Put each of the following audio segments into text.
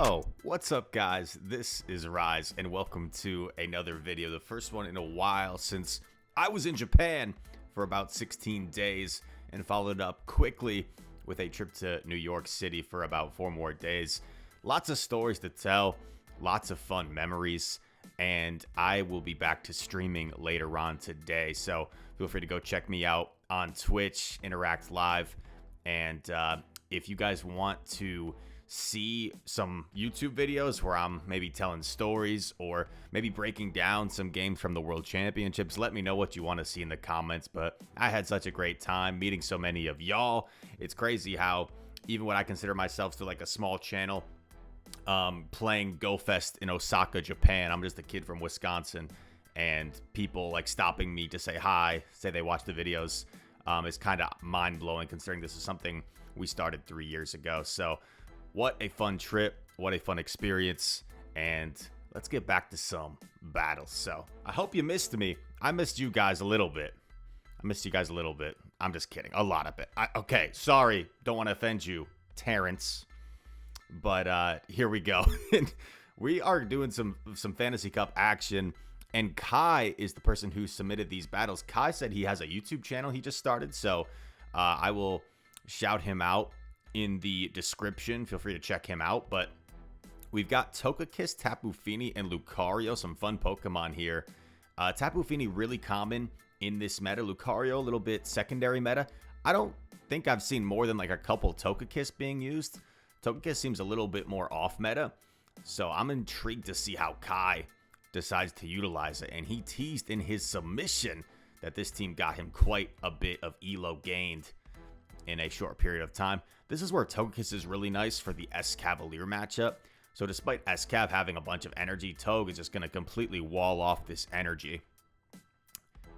Yo, what's up guys? This is Rise and welcome to another video. The first one in a while since I was in Japan for about 16 days and followed up quickly with a trip to New York City for about 4 more days. Lots of stories to tell, lots of fun memories, and I will be back to streaming later on today. So feel free to go check me out on Twitch, Interact Live, and if you guys want to see some YouTube videos where I'm maybe telling stories or maybe breaking down some games from the World Championships, let me know what you want to see in the comments. But I had such a great time meeting so many of y'all. It's crazy how even when I consider myself still like a small channel, playing GoFest in Osaka, Japan, I'm just a kid from Wisconsin, and people like stopping me to say hi, say they watch the videos, is kind of mind-blowing considering this is something we started 3 years ago. So what a fun trip, what a fun experience, and let's get back to some battles. So I hope you missed me. I missed you guys a little bit. I'm just kidding, a lot of it. Okay, sorry, don't want to offend you, Terrence, but here we go. We are doing some Fantasy Cup action, and Kai is the person who submitted these battles. Kai said he has a YouTube channel he just started, so I will shout him out in the description. Feel free to check him out. But we've got Togekiss, Tapu Fini, and Lucario. Some fun Pokemon here. Tapu Fini really common in this meta. Lucario a little bit secondary meta. I don't think I've seen more than like a couple Togekiss being used. Togekiss seems a little bit more off meta. So I'm intrigued to see how Kai decides to utilize it. And he teased in his submission that this team got him quite a bit of elo gained in a short period of time. This is where Togekiss is really nice for the S-Cavalier matchup. So despite S-Cav having a bunch of energy, Tog is just going to completely wall off this energy.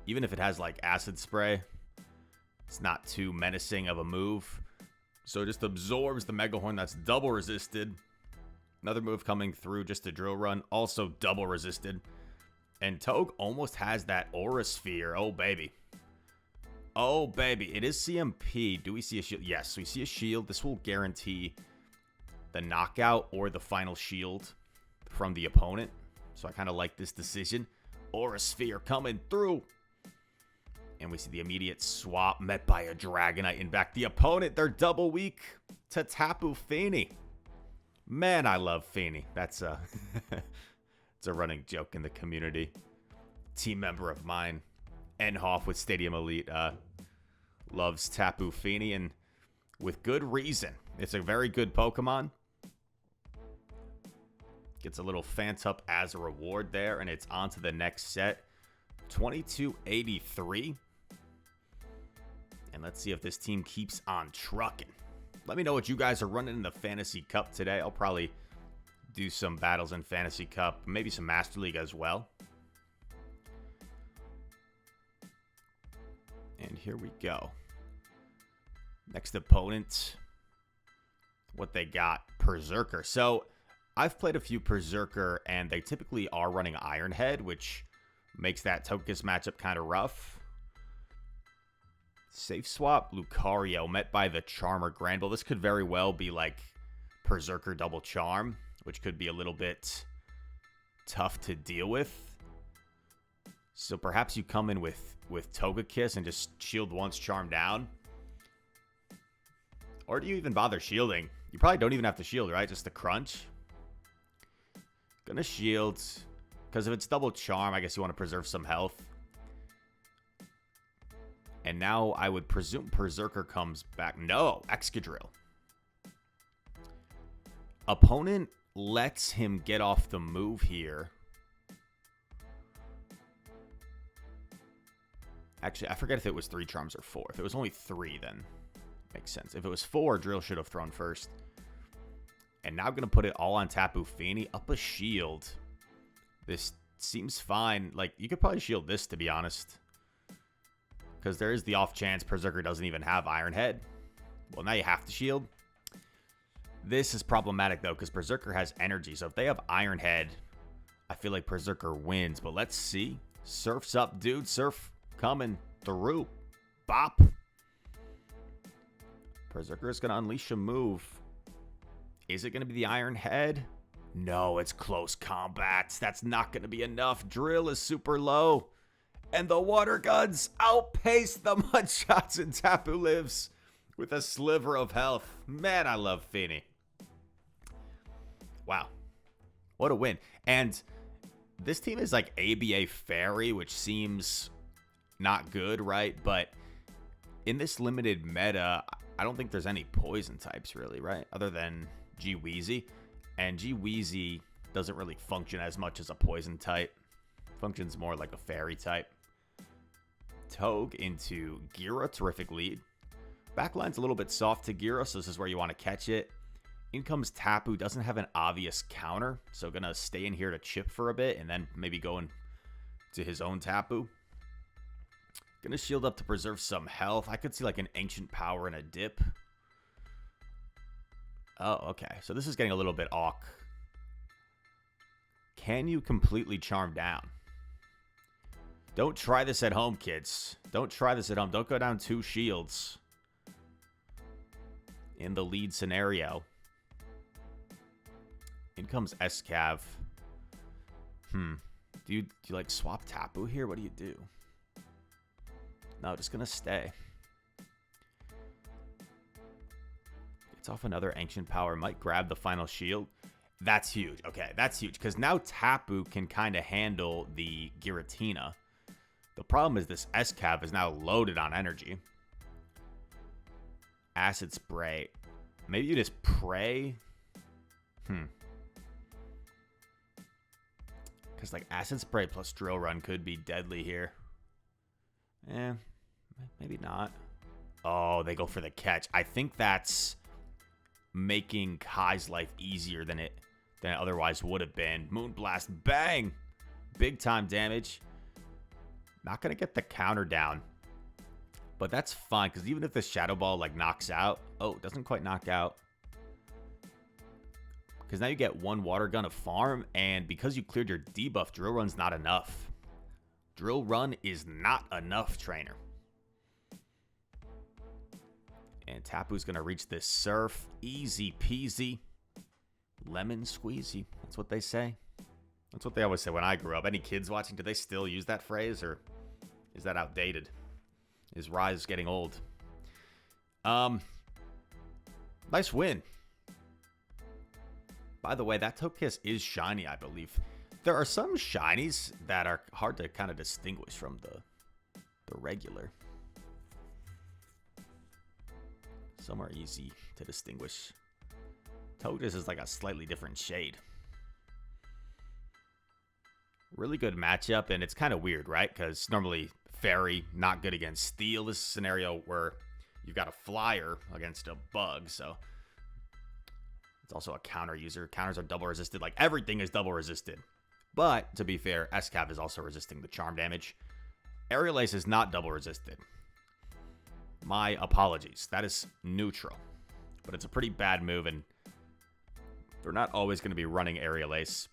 Even if it has like Acid Spray, it's not too menacing of a move. So it just absorbs the Mega Horn that's double resisted. Another move coming through, just a Drill Run, also double resisted. And Tog almost has that Aura Sphere. Oh, baby. Oh, baby. It is CMP. Do we see a shield? Yes, we see a shield. This will guarantee the knockout or the final shield from the opponent. So I kind of like this decision. Aura Sphere coming through. And we see the immediate swap met by a Dragonite. In back, the opponent, they're double weak to Tapu Fini. Man, I love Fini. That's a, it's a running joke in the community. Team member of mine, Enhoff with Stadium Elite, loves Tapu Fini, and with good reason. It's a very good Pokemon. Gets a little Phantup as a reward there, and it's on to the next set. 2283. And let's see if this team keeps on trucking. Let me know what you guys are running in the Fantasy Cup today. I'll probably do some battles in Fantasy Cup, maybe some Master League as well. And here we go. Next opponent, what they got, Berserker. So I've played a few Berserker, and they typically are running Iron Head, which makes that Togekiss matchup kind of rough. Safe swap, Lucario, met by the Charmer Granbull. This could very well be like Berserker double Charm, which could be a little bit tough to deal with. So perhaps you come in with Togekiss and just shield once, charm down. Or do you even bother shielding? You probably don't even have to shield, right? Just the crunch. Gonna shield, because if it's double charm, I guess you want to preserve some health. And now I would presume Berserker comes back. No, Excadrill. Opponent lets him get off the move here. Actually, I forget if it was 3 charms or 4. If it was only 3, then makes sense. If it was 4, Drill should have thrown first. And now I'm going to put it all on Tapu Fini. Up a shield. This seems fine. Like, you could probably shield this, to be honest. Because there is the off chance Berserker doesn't even have Iron Head. Well, now you have to shield. This is problematic, though, because Berserker has energy. So if they have Iron Head, I feel like Berserker wins. But let's see. Surf's up, dude. Surf coming through. Bop. Berserker is going to unleash a move. Is it going to be the Iron Head? No, it's close combat. That's not going to be enough. Drill is super low. And the water guns outpace the mud shots, and Tapu lives with a sliver of health. Man, I love Fini. Wow. What a win. And this team is like ABA Fairy, which seems not good, right? But in this limited meta, I don't think there's any poison types really, right? Other than G-Weezy. And G-Weezy doesn't really function as much as a poison type. Functions more like a fairy type. Toge into Gira, terrific lead. Backline's a little bit soft to Gira, so this is where you want to catch it. In comes Tapu, doesn't have an obvious counter, so gonna stay in here to chip for a bit, and then maybe go into his own Tapu. Gonna shield up to preserve some health. I could see like an Ancient Power and a dip. Oh, okay. So this is getting a little bit awk. Can you completely charm down? Don't try this at home, kids. Don't try this at home. Don't go down 2 shields in the lead scenario. In comes Escav. Do you like swap Tapu here? What do you do? No, just gonna stay. It's off another Ancient Power. Might grab the final shield. That's huge. Okay, that's huge. Because now Tapu can kind of handle the Giratina. The problem is this Escav is now loaded on energy. Acid Spray. Maybe you just pray. Because like Acid Spray plus Drill Run could be deadly here. Maybe not. Oh, they go for the catch. I think that's making Kai's life easier than it otherwise would have been. Moonblast, bang! Big time damage. Not going to get the counter down. But that's fine, because even if the Shadow Ball like knocks out... Oh, it doesn't quite knock out. Because now you get 1 Water Gun of farm, and because you cleared your debuff, Drill Run's not enough. Drill Run is not enough, trainer. And Tapu's going to reach this Surf. Easy peasy. Lemon squeezy. That's what they say. That's what they always say when I grew up. Any kids watching, do they still use that phrase, or is that outdated? Is Rise getting old? Nice win. By the way, that Togekiss is shiny, I believe. There are some shinies that are hard to kind of distinguish from the regular. Some are easy to distinguish. Togekiss is like a slightly different shade. Really good matchup, and it's kind of weird, right? Because normally Fairy, not good against Steel. This is a scenario where you've got a Flyer against a Bug, so it's also a counter user. Counters are double resisted. Like, everything is double resisted. But, to be fair, Escav is also resisting the charm damage. Aerial Ace is not double resisted. My apologies. That is neutral. But it's a pretty bad move, and they're not always going to be running Aerial Ace.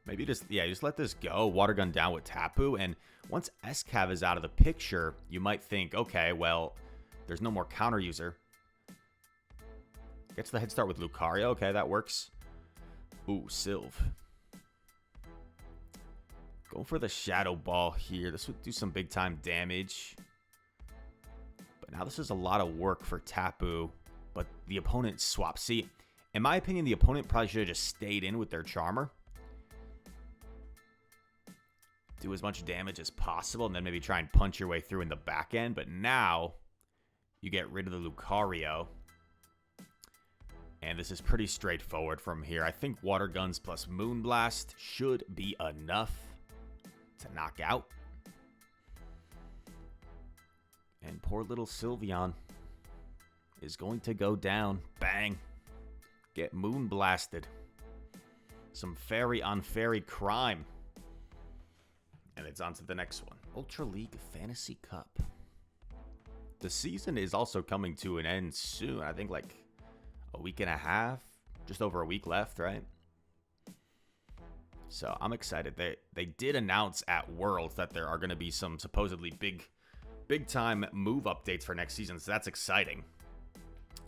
Maybe just let this go. Water Gun down with Tapu. And once Escav is out of the picture, you might think, okay, well, there's no more counter user. Gets the head start with Lucario. Okay, that works. Ooh, Sylv. Going for the Shadow Ball here. This would do some big time damage. But now this is a lot of work for Tapu. But the opponent swaps. See, in my opinion, the opponent probably should have just stayed in with their Charmer. Do as much damage as possible, and then maybe try and punch your way through in the back end. But now, you get rid of the Lucario. And this is pretty straightforward from here. I think Water Guns plus Moonblast should be enough to knock out. And poor little Sylveon is going to go down. Bang. Get Moonblasted. Some fairy on fairy crime. And it's on to the next one. Ultra League Fantasy Cup. The season is also coming to an end soon. I think like a week and a half. Just over a week left, right? So I'm excited. They did announce at Worlds that there are going to be some supposedly big time move updates for next season. So that's exciting.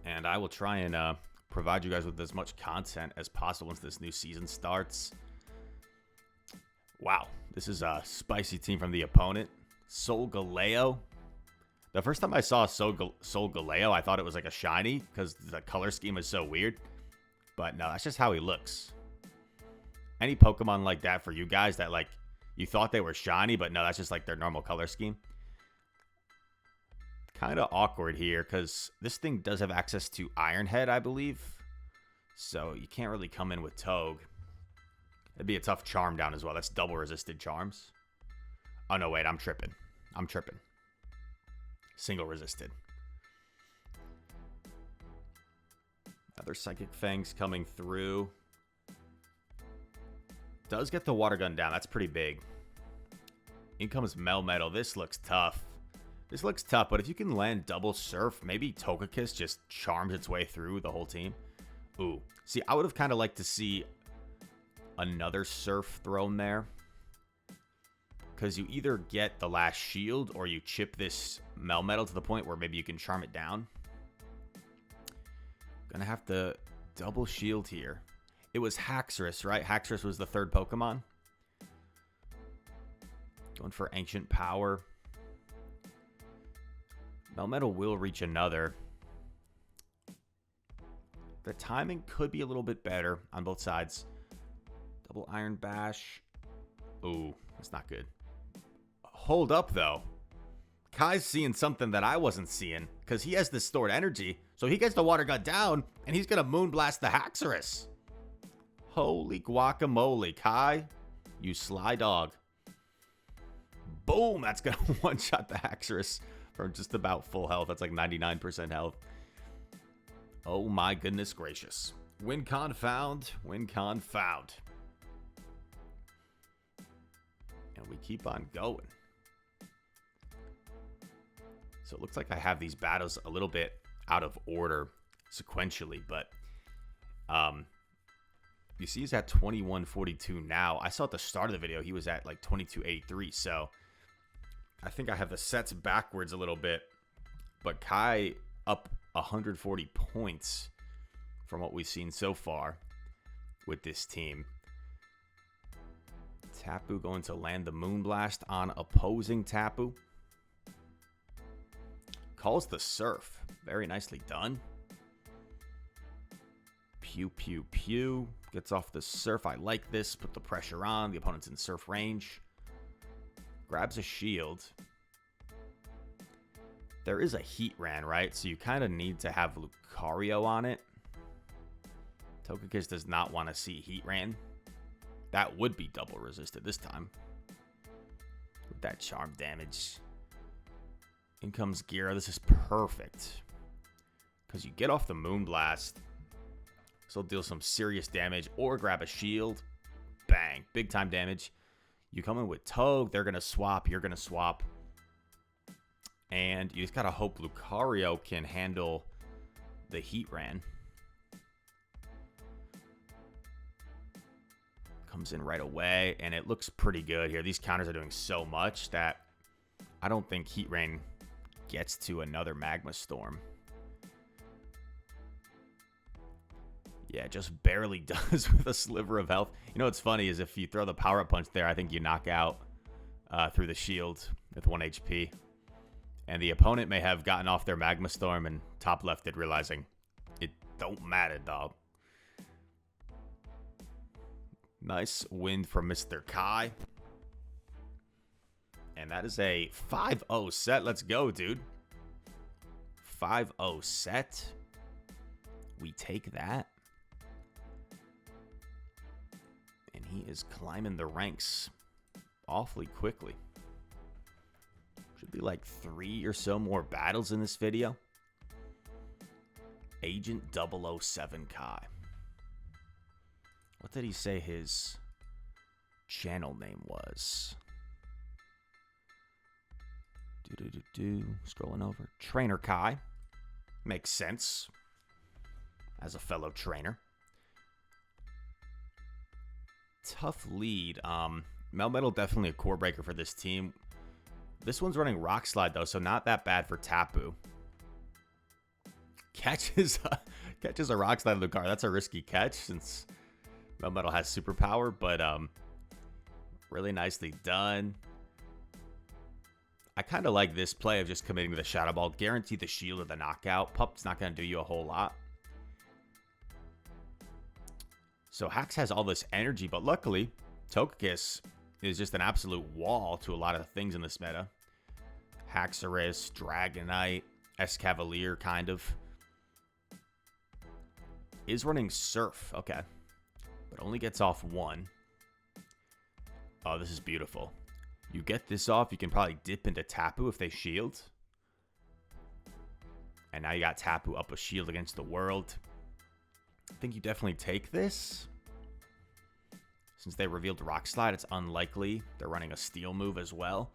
And I will try and provide you guys with as much content as possible once this new season starts. Wow, this is a spicy team from the opponent. Solgaleo. The first time I saw Solgaleo, I thought it was like a shiny because the color scheme is so weird. But no, that's just how he looks. Any Pokemon like that for you guys that like you thought they were shiny, but no, that's just like their normal color scheme. Kind of awkward here because this thing does have access to Iron Head, I believe. So you can't really come in with Toge. It'd be a tough charm down as well. That's double resisted charms. Oh, no, wait. I'm tripping. Single resisted. Other Psychic Fangs coming through. Does get the Water Gun down. That's pretty big. In comes Melmetal. This looks tough. But if you can land double Surf, maybe Togekiss just charms its way through the whole team. Ooh. See, I would have kind of liked to see another Surf thrown there. Because you either get the last shield or you chip this Melmetal to the point where maybe you can charm it down. Gonna have to double shield here. It was Haxorus, right? Haxorus was the third Pokemon. Going for Ancient Power. Melmetal will reach another. The timing could be a little bit better on both sides. Double Iron Bash. Ooh, that's not good. Hold up, though. Kai's seeing something that I wasn't seeing because he has this stored energy. So he gets the Water Gun down, and he's going to Moonblast the Haxorus. Holy guacamole, Kai. You sly dog. Boom! That's going to one-shot the Haxorus from just about full health. That's like 99% health. Oh my goodness gracious. Win con found. And we keep on going. So it looks like I have these battles a little bit out of order sequentially, but you see he's at 2142 now. I saw at the start of the video he was at like 2283, so I think I have the sets backwards a little bit, but Kai up 140 points from what we've seen so far with this team. Tapu going to land the Moonblast on opposing Tapu. Calls the Surf. Very nicely done. Pew, pew, pew. Gets off the Surf. I like this. Put the pressure on. The opponent's in Surf range. Grabs a shield. There is a Heat Ran, right? So you kind of need to have Lucario on it. Togekiss does not want to see Heat Ran. That would be double resisted this time. With that charm damage. In comes Gira. This is perfect. Because you get off the Moonblast. So deal some serious damage. Or grab a shield. Bang. Big time damage. You come in with Toge. They're going to swap. You're going to swap. And you just got to hope Lucario can handle the Heat Ran. Comes in right away. And it looks pretty good here. These counters are doing so much that I don't think Heat Ran gets to another Magma Storm. Yeah, just barely does with a sliver of health. You know what's funny is if you throw the power-up punch there, I think you knock out through the shield with 1 HP. And the opponent may have gotten off their Magma Storm and top lefted, realizing it don't matter, dog. Nice wind from Mr. Kai. And that is a 5-0 set. Let's go, dude. 5-0 set. We take that. And he is climbing the ranks awfully quickly. Should be like 3 or so more battles in this video. Agent 007 Kai. What did he say his channel name was? Scrolling over. Trainer Kai. Makes sense. As a fellow trainer. Tough lead. Melmetal definitely a core breaker for this team. This one's running Rock Slide, though, so not that bad for Tapu. Catches Catches a Rock Slide Lucario. That's a risky catch since Melmetal has superpower, but really nicely done. I kind of like this play of just committing to the Shadow Ball. Guarantee the shield or the knockout. Pup's not going to do you a whole lot. So Hax has all this energy, but luckily, Togekiss is just an absolute wall to a lot of the things in this meta. Haxorus, Dragonite, Escavalier, kind of. Is running Surf, okay. But only gets off 1. Oh, this is beautiful. You get this off, you can probably dip into Tapu if they shield. And now you got Tapu up a shield against the world. I think you definitely take this. Since they revealed Rock Slide, it's unlikely. They're running a Steel move as well.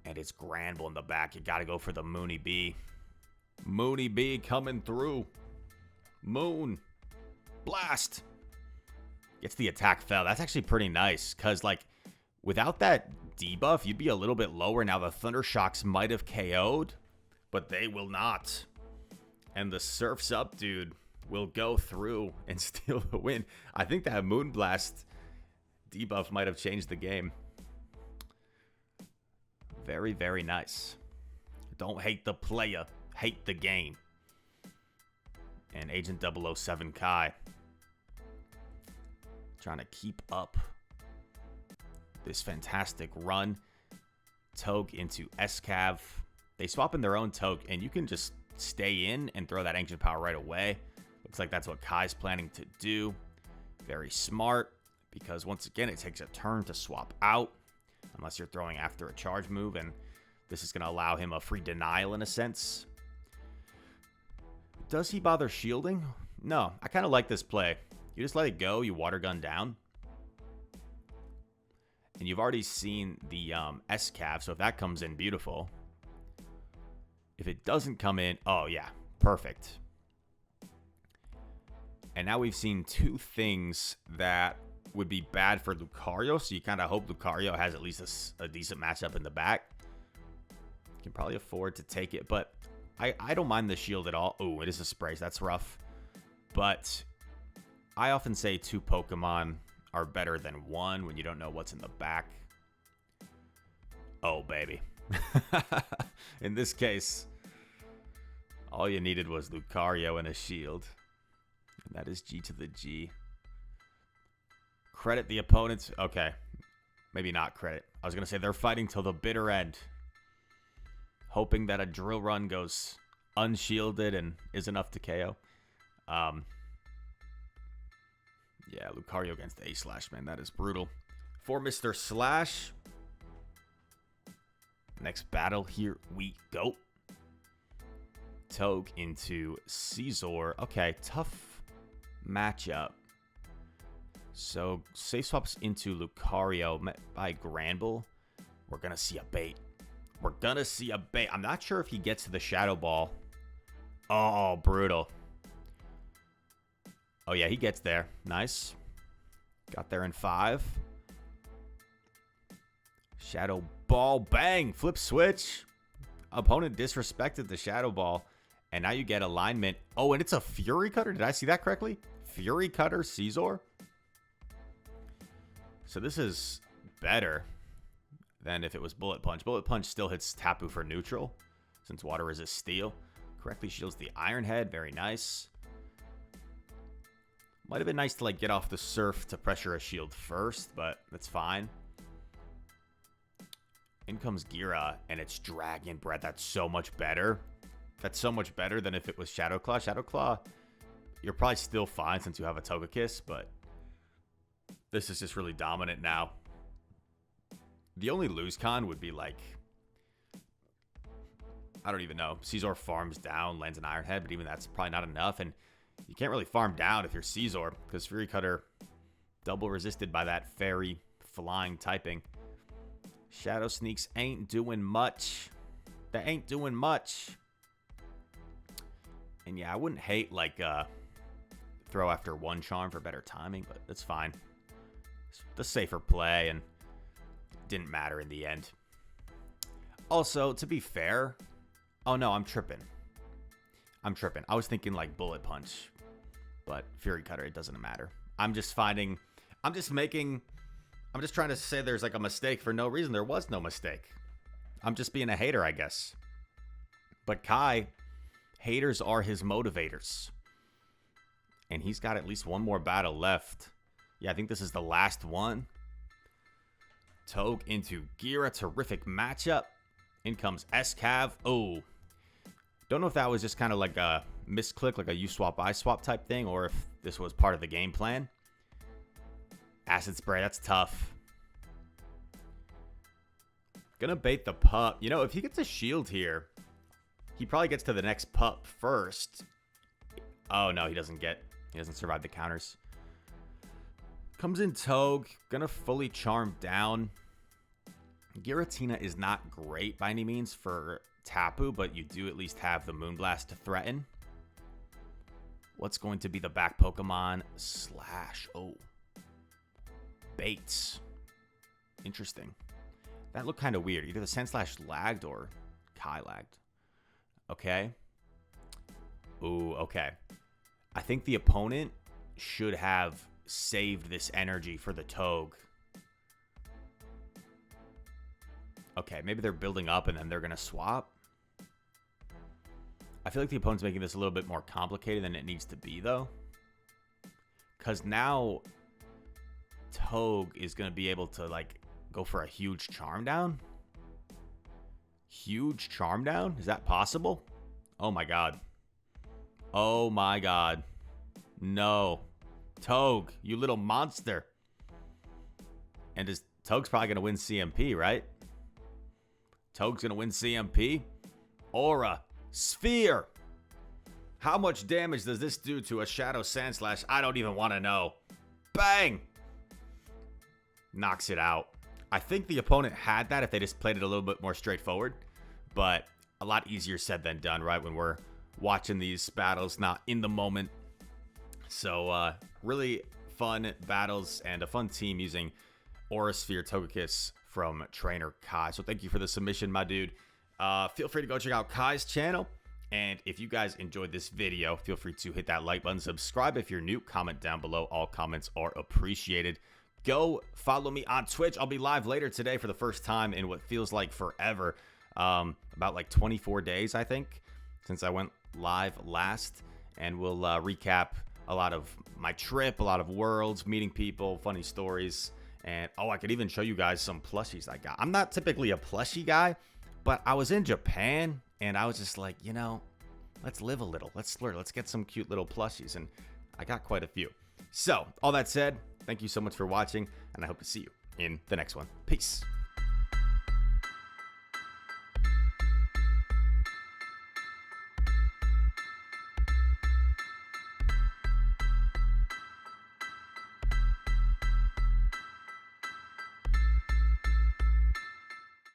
And it's Granbull in the back. You got to go for the Moony B. Moony B coming through. Moon. Blast. Gets the attack fell. That's actually pretty nice. Because, like, without that debuff, you'd be a little bit lower. Now, the Thunder Shocks might have KO'd. But they will not. And the Surf's Up, dude, will go through and steal the win. I think that Moonblast debuff might have changed the game. Very, very nice. Don't hate the player. Hate the game. And Agent 007 Kai. Trying to keep up this fantastic run. Toge into Escav. They swap in their own Toge, and you can just stay in and throw that Ancient Power right away. Looks like that's what Kai's planning to do. Very smart, because once again, it takes a turn to swap out, unless you're throwing after a charge move, and this is going to allow him a free denial in a sense. Does he bother shielding? No, I kind of like this play. You just let it go, you water gun down. And you've already seen the S-Cav, so if that comes in, beautiful. If it doesn't come in, oh yeah, perfect. And now we've seen two things that would be bad for Lucario, so you kind of hope Lucario has at least a decent matchup in the back. You can probably afford to take it, but I don't mind the shield at all. Oh, it is a spray, so that's rough. But I often say 2 Pokemon are better than 1 when you don't know what's in the back. Oh, baby. In this case, all you needed was Lucario and a shield. And that is G to the G. Credit the opponents. Okay. Maybe not credit. I was going to say they're fighting till the bitter end. Hoping that a drill run goes unshielded and is enough to KO. Yeah, Lucario against A-Slash, man. That is brutal. For Mr. Slash. Next battle, here we go. Toge into Caesar. Okay, tough matchup. So, safe swaps into Lucario met by Granbull. We're going to see a bait. We're going to see a bait. I'm not sure if he gets to the Shadow Ball. Oh, brutal. Oh, yeah, he gets there. Nice. Got there in 5. Shadow Ball. Bang. Flip switch. Opponent disrespected the Shadow Ball. And now you get alignment. Oh, and it's a Fury Cutter. Did I see that correctly? Fury Cutter Caesar. So this is better than if it was Bullet Punch. Bullet Punch still hits Tapu for neutral, since water resists steel. Correctly shields the Iron Head. Very nice. Might have been nice to like get off the Surf to pressure a shield first, but that's fine. In comes Gira, and it's Dragon Breath. That's so much better. That's so much better than if it was Shadow Claw. Shadow Claw, you're probably still fine since you have a Togekiss, but this is just really dominant now. The only lose con would be like, I don't even know. Caesar farms down, lands an Iron Head, but even that's probably not enough. And you can't really farm down if you're Caesar, because Fury Cutter double resisted by that fairy flying typing. Shadow Sneaks ain't doing much. They ain't doing much. And yeah, I wouldn't hate like throw after 1 charm for better timing, but that's fine. It's the safer play and didn't matter in the end. Also, to be fair, oh no, I'm tripping. I was thinking like Bullet Punch. But Fury Cutter, it doesn't matter. I'm just trying to say there's like a mistake for no reason. There was no mistake. I'm just being a hater, I guess. But Kai, haters are his motivators. And he's got at least one more battle left. Yeah, I think this is the last one. Toge into Gira. Terrific matchup. In comes S-Cav. Oh. Don't know if that was just kind of like a misclick, like a you swap, I swap type thing, or if this was part of the game plan. Acid Spray, that's tough. Gonna bait the pup. You know, if he gets a shield here, he probably gets to the next pup first. Oh, no, he doesn't survive the counters. Comes in Toge. Gonna fully charm down. Giratina is not great by any means for Tapu, but you do at least have the Moonblast to threaten. What's going to be the back Pokemon? Slash. Oh. Baits. Interesting. That looked kind of weird. Either the Sandslash lagged or Kai lagged. Okay. Ooh, okay. I think the opponent should have saved this energy for the Toge. Okay, maybe they're building up and then they're going to swap. I feel like the opponent's making this a little bit more complicated than it needs to be, though. Because now Toge is going to be able to, like, go for a huge charm down. Huge charm down? Is that possible? Oh, my God. Oh, my God. No. Toge, you little monster. And Toge's probably going to win CMP, right? Toge's going to win CMP. Aura. Sphere. How much damage does this do to a Shadow Sandslash? I don't even want to know. Bang. Knocks it out. I think the opponent had that if they just played it a little bit more straightforward. But a lot easier said than done, right? When we're watching these battles, not in the moment. So, really fun battles and a fun team using Aura Sphere Togekiss from Trainer Kai. So thank you for the submission, my dude. Feel free to go check out Kai's channel. And if you guys enjoyed this video, feel free to hit that like button, subscribe if you're new, comment down below. All comments are appreciated. Go follow me on Twitch. I'll be live later today for the first time in what feels like forever. About like 24 days, I think, since I went live last. And we'll recap a lot of my trip, a lot of worlds, meeting people, funny stories. And, oh, I could even show you guys some plushies I got. I'm not typically a plushie guy, but I was in Japan, and I was just like, you know, let's live a little. Let's splurge. Let's get some cute little plushies, and I got quite a few. So, all that said, thank you so much for watching, and I hope to see you in the next one. Peace.